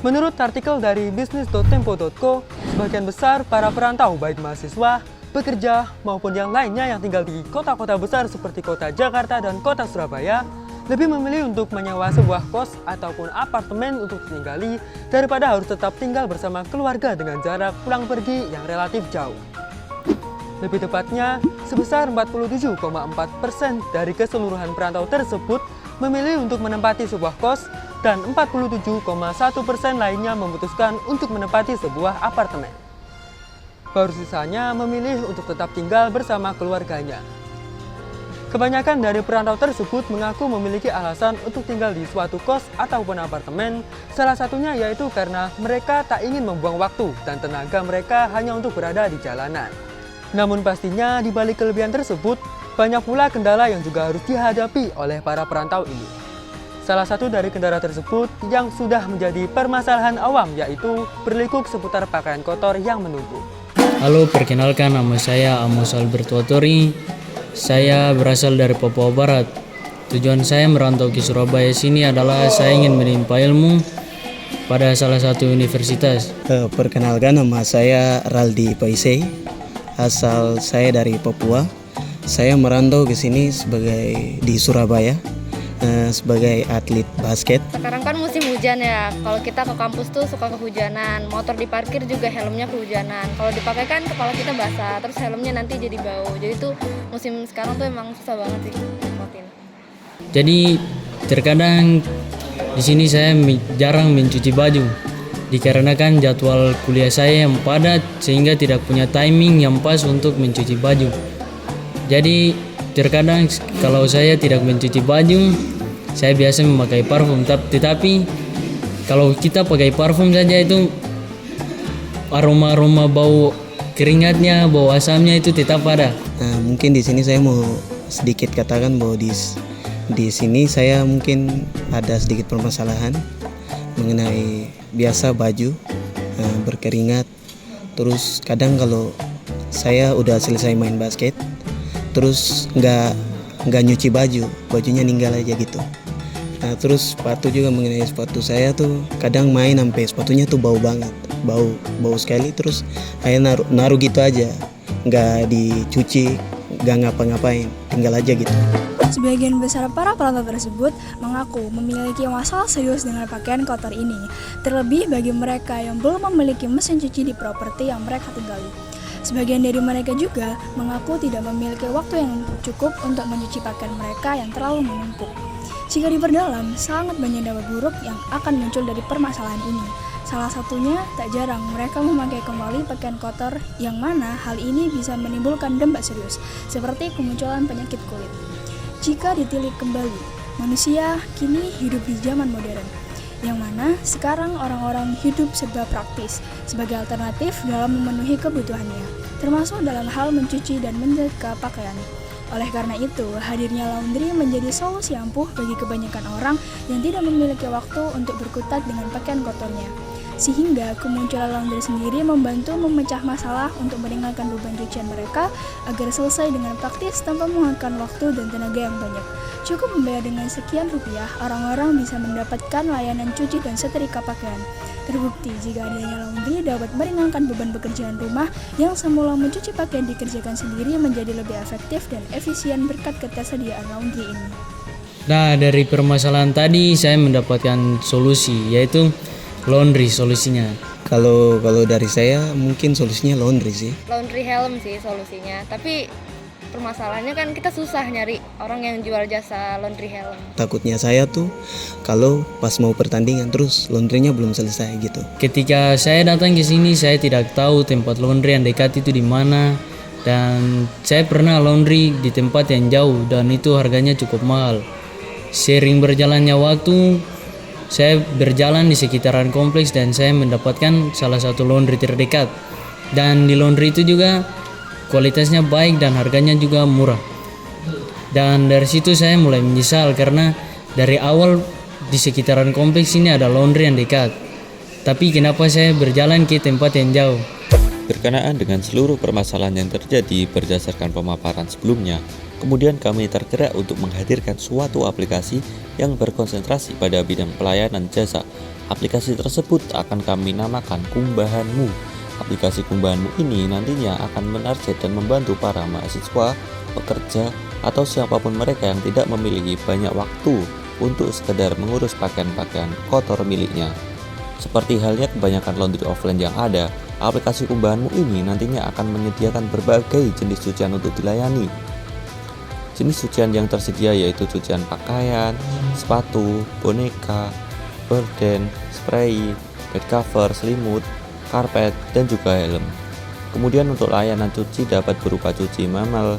Menurut artikel dari bisnis.tempo.co, sebagian besar para perantau baik mahasiswa, pekerja, maupun yang lainnya yang tinggal di kota-kota besar seperti kota Jakarta dan kota Surabaya lebih memilih untuk menyewa sebuah kos ataupun apartemen untuk ditinggali daripada harus tetap tinggal bersama keluarga dengan jarak pulang pergi yang relatif jauh. Lebih tepatnya, sebesar 47,4% dari keseluruhan perantau tersebut memilih untuk menempati sebuah kos dan 47,1% lainnya memutuskan untuk menempati sebuah apartemen. Baru sisanya memilih untuk tetap tinggal bersama keluarganya. Kebanyakan dari perantau tersebut mengaku memiliki alasan untuk tinggal di suatu kos ataupun apartemen, salah satunya yaitu karena mereka tak ingin membuang waktu dan tenaga mereka hanya untuk berada di jalanan. Namun pastinya di balik kelebihan tersebut, banyak pula kendala yang juga harus dihadapi oleh para perantau ini. Salah satu dari kendala tersebut yang sudah menjadi permasalahan awam yaitu berlikuk seputar pakaian kotor yang menumpuk. Halo, perkenalkan nama saya Amos Alberto Tori. Saya berasal dari Papua Barat. Tujuan saya merantau ke Surabaya sini adalah saya ingin menimba ilmu pada salah satu universitas. Perkenalkan, nama saya Raldi Paisei. Asal saya dari Papua. Saya merantau ke sini di Surabaya sebagai atlet basket. Sekarang kan musim hujan ya. Kalau kita ke kampus tuh suka kehujanan. Motor diparkir juga helmnya kehujanan. Kalau dipakai kan kepala kita basah, terus helmnya nanti jadi bau. Jadi tuh musim sekarang tuh emang susah banget sih ngikutin. Jadi terkadang di sini saya jarang mencuci baju. Dikarenakan jadwal kuliah saya yang padat sehingga tidak punya timing yang pas untuk mencuci baju. Jadi terkadang kalau saya tidak mencuci baju, saya biasa memakai parfum. Tetapi kalau kita pakai parfum saja itu aroma-aroma bau keringatnya, bau asamnya itu tetap ada. Mungkin di sini saya mau sedikit katakan bahwa di sini saya mungkin ada sedikit permasalahan mengenai biasa baju berkeringat. Terus kadang kalau saya udah selesai main basket, terus nggak nyuci bajunya ninggal aja gitu. Nah, terus sepatu juga, mengenai sepatu saya tuh kadang main sampai sepatunya tuh bau banget, bau sekali. Terus saya naruh gitu aja, nggak dicuci, nggak ngapa-ngapain, tinggal aja gitu. Sebagian besar para perantau tersebut mengaku memiliki masalah serius dengan pakaian kotor ini, terlebih bagi mereka yang belum memiliki mesin cuci di properti yang mereka tinggali. Sebagian dari mereka juga mengaku tidak memiliki waktu yang cukup untuk mencuci pakaian mereka yang terlalu menumpuk. Jika diperdalam, sangat banyak dampak buruk yang akan muncul dari permasalahan ini. Salah satunya, tak jarang mereka memakai kembali pakaian kotor, yang mana hal ini bisa menimbulkan dampak serius, seperti kemunculan penyakit kulit. Jika ditilik kembali, manusia kini hidup di zaman modern, yang mana sekarang orang-orang hidup serba praktis sebagai alternatif dalam memenuhi kebutuhannya, termasuk dalam hal mencuci dan menjaga pakaian. Oleh karena itu, hadirnya laundry menjadi solusi ampuh bagi kebanyakan orang yang tidak memiliki waktu untuk berkutat dengan pakaian kotornya. Sehingga kemunculan laundry sendiri membantu memecah masalah untuk meringankan beban cucian mereka agar selesai dengan praktis tanpa memakan waktu dan tenaga yang banyak. Cukup membayar dengan sekian rupiah, orang-orang bisa mendapatkan layanan cuci dan setrika pakaian. Terbukti jika adanya laundry dapat meringankan beban pekerjaan rumah yang semula mencuci pakaian dikerjakan sendiri menjadi lebih efektif dan efisien berkat ketersediaan laundry ini. Nah, dari permasalahan tadi saya mendapatkan solusi, yaitu laundry solusinya. Kalau dari saya mungkin solusinya laundry sih. Laundry helm sih solusinya, tapi permasalahannya kan kita susah nyari orang yang jual jasa laundry helm. Takutnya saya tuh kalau pas mau pertandingan terus laundrynya belum selesai gitu. Ketika saya datang ke sini, saya tidak tahu tempat laundry yang dekat itu di mana, dan saya pernah laundry di tempat yang jauh dan itu harganya cukup mahal. Sering berjalannya waktu, saya berjalan di sekitaran kompleks dan saya mendapatkan salah satu laundry terdekat. Dan di laundry itu juga kualitasnya baik dan harganya juga murah. Dan dari situ saya mulai menyesal karena dari awal di sekitaran kompleks ini ada laundry yang dekat. Tapi kenapa saya berjalan ke tempat yang jauh? Berkenaan dengan seluruh permasalahan yang terjadi berdasarkan pemaparan sebelumnya, kemudian kami tergerak untuk menghadirkan suatu aplikasi yang berkonsentrasi pada bidang pelayanan jasa Aplikasi tersebut akan kami namakan Kumbahanmu. Aplikasi Kumbahanmu ini nantinya akan menarget dan membantu para mahasiswa, pekerja, atau siapapun mereka yang tidak memiliki banyak waktu untuk sekedar mengurus pakaian-pakaian kotor miliknya. Seperti halnya kebanyakan laundry offline yang ada, aplikasi Kumbahanmu ini nantinya akan menyediakan berbagai jenis cucian untuk dilayani. Jenis cucian yang tersedia yaitu cucian pakaian, sepatu, boneka, borden, spray, bed cover, selimut, karpet, dan juga helm. Kemudian untuk layanan cuci dapat berupa cuci manual,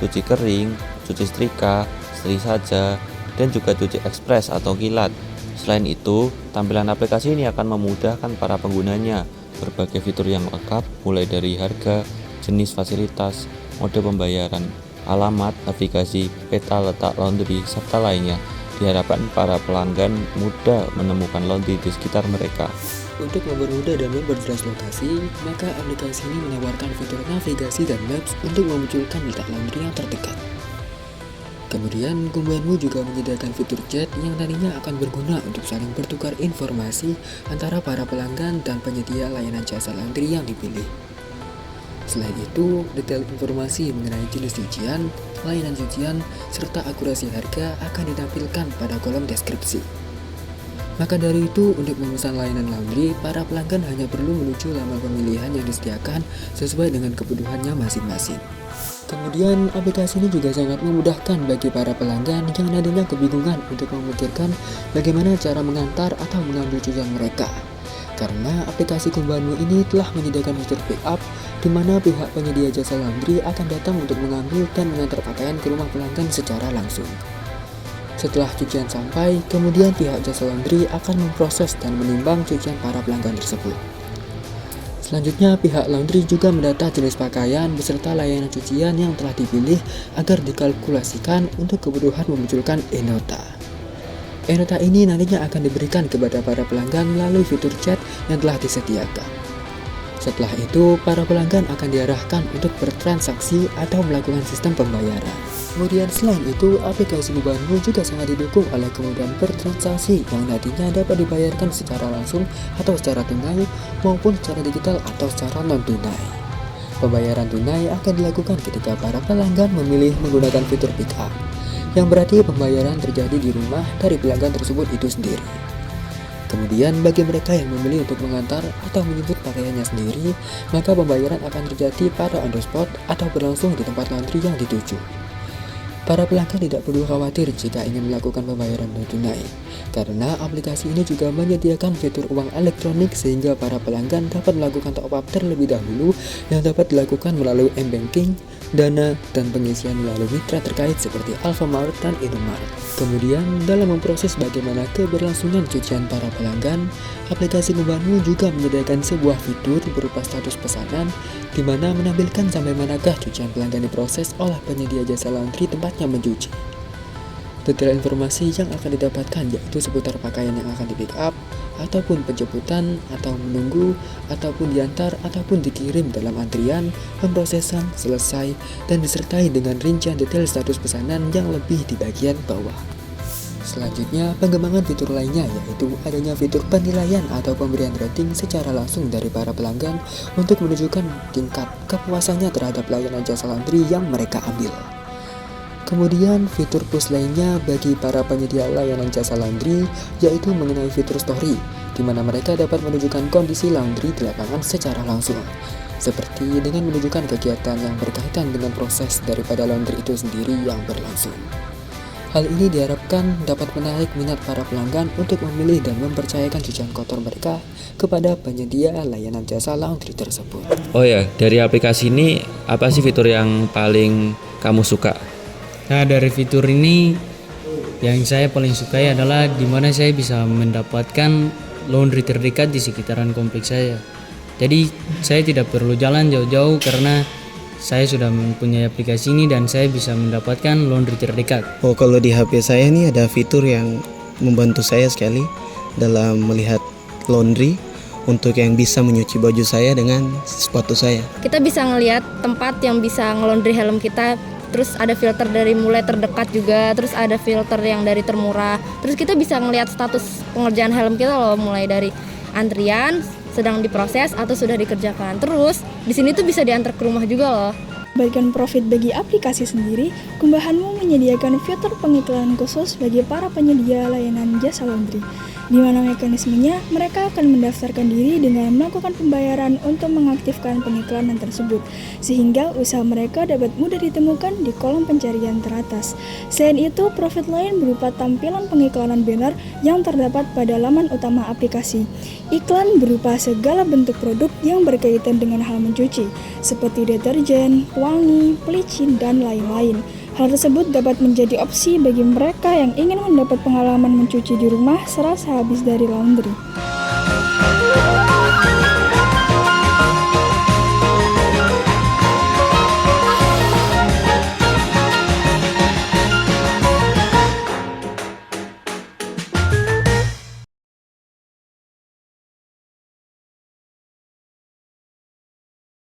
cuci kering, cuci setrika, istri saja, dan juga cuci ekspres atau kilat. Selain itu, tampilan aplikasi ini akan memudahkan para penggunanya. Berbagai fitur yang lengkap mulai dari harga, jenis fasilitas, mode pembayaran, alamat, navigasi, peta letak laundry, serta lainnya. Diharapkan para pelanggan mudah menemukan laundry di sekitar mereka. Untuk mempermudah dan memperjelas lokasi, maka aplikasi ini menawarkan fitur navigasi dan maps untuk memunculkan letak laundry yang terdekat. Kemudian, Kumbahanmu juga menyediakan fitur chat yang nantinya akan berguna untuk saling bertukar informasi antara para pelanggan dan penyedia layanan jasa laundry yang dipilih. Selain itu, detail informasi mengenai jenis cucian, layanan cucian, serta akurasi harga akan ditampilkan pada kolom deskripsi. Maka dari itu, untuk memesan layanan laundry, para pelanggan hanya perlu menuju laman pemilihan yang disediakan sesuai dengan kebutuhannya masing-masing. Kemudian, aplikasi ini juga sangat memudahkan bagi para pelanggan yang nantinya kebingungan untuk memikirkan bagaimana cara mengantar atau mengambil cucian mereka. Karena aplikasi Kumbahanmu ini telah menyediakan fitur pick up, di mana pihak penyedia jasa laundry akan datang untuk mengambil dan mengantar pakaian ke rumah pelanggan secara langsung. Setelah cucian sampai, kemudian pihak jasa laundry akan memproses dan menimbang cucian para pelanggan tersebut. Selanjutnya, pihak laundry juga mendata jenis pakaian beserta layanan cucian yang telah dipilih agar dikalkulasikan untuk kebutuhan memunculkan e-nota. E-nota ini nantinya akan diberikan kepada para pelanggan melalui fitur chat yang telah disediakan. Setelah itu, para pelanggan akan diarahkan untuk bertransaksi atau melakukan sistem pembayaran. Kemudian selain itu, aplikasi Kumbahanmu juga sangat didukung oleh kemudahan bertransaksi yang nantinya dapat dibayarkan secara langsung atau secara tunai maupun secara digital atau secara non-tunai. Pembayaran tunai akan dilakukan ketika para pelanggan memilih menggunakan fitur pick up, yang berarti pembayaran terjadi di rumah dari pelanggan tersebut itu sendiri. Kemudian bagi mereka yang memilih untuk mengantar atau menjemput pakaiannya sendiri, maka pembayaran akan terjadi pada on the spot atau berlangsung di tempat laundry yang dituju. Para pelanggan tidak perlu khawatir jika ingin melakukan pembayaran non-tunai, karena aplikasi ini juga menyediakan fitur uang elektronik sehingga para pelanggan dapat melakukan top up terlebih dahulu yang dapat dilakukan melalui m-banking, Dana, dan pengisian melalui mitra terkait seperti Alfamart dan Indomaret. Kemudian, dalam memproses bagaimana keberlangsungan cucian para pelanggan, aplikasi Kumbahanmu juga menyediakan sebuah fitur berupa status pesanan di mana menampilkan sampai manakah cucian pelanggan diproses oleh penyedia jasa laundry tempatnya mencuci. Detail informasi yang akan didapatkan yaitu seputar pakaian yang akan di pick up, ataupun penjemputan, atau menunggu, ataupun diantar, ataupun dikirim dalam antrian, pemrosesan, selesai, dan disertai dengan rincian detail status pesanan yang lebih di bagian bawah. Selanjutnya, pengembangan fitur lainnya yaitu adanya fitur penilaian atau pemberian rating secara langsung dari para pelanggan untuk menunjukkan tingkat kepuasannya terhadap layanan jasa laundry yang mereka ambil. Kemudian fitur plus lainnya bagi para penyedia layanan jasa laundry yaitu mengenai fitur story, di mana mereka dapat menunjukkan kondisi laundry di lapangan secara langsung, seperti dengan menunjukkan kegiatan yang berkaitan dengan proses daripada laundry itu sendiri yang berlangsung. Hal ini diharapkan dapat menarik minat para pelanggan untuk memilih dan mempercayakan cucian kotor mereka kepada penyedia layanan jasa laundry tersebut. Oh ya, dari aplikasi ini apa sih fitur yang paling kamu suka? Nah, dari fitur ini yang saya paling sukai adalah di mana saya bisa mendapatkan laundry terdekat di sekitaran kompleks saya. Jadi saya tidak perlu jalan jauh-jauh karena saya sudah mempunyai aplikasi ini dan saya bisa mendapatkan laundry terdekat. Oh, kalau di HP saya nih ada fitur yang membantu saya sekali dalam melihat laundry untuk yang bisa menyuci baju saya dengan sepatu saya. Kita bisa ngelihat tempat yang bisa ngelondri helm kita terus ada filter dari mulai terdekat juga, terus ada filter yang dari termurah. Terus kita bisa ngelihat status pengerjaan helm kita loh, mulai dari antrian, sedang diproses atau sudah dikerjakan. Terus di sini tuh bisa diantar ke rumah juga loh. Berikan profit bagi aplikasi sendiri, Kumbahanmu menyediakan fitur pengiklanan khusus bagi para penyedia layanan jasa laundry. Di mana mekanismenya, mereka akan mendaftarkan diri dengan melakukan pembayaran untuk mengaktifkan pengiklanan tersebut, sehingga usaha mereka dapat mudah ditemukan di kolom pencarian teratas. Selain itu, profit lain berupa tampilan pengiklanan banner yang terdapat pada laman utama aplikasi. Iklan berupa segala bentuk produk yang berkaitan dengan hal mencuci, seperti deterjen, pewangi, pelicin, dan lain-lain. Hal tersebut dapat menjadi opsi bagi mereka yang ingin mendapat pengalaman mencuci di rumah serasa habis dari laundry.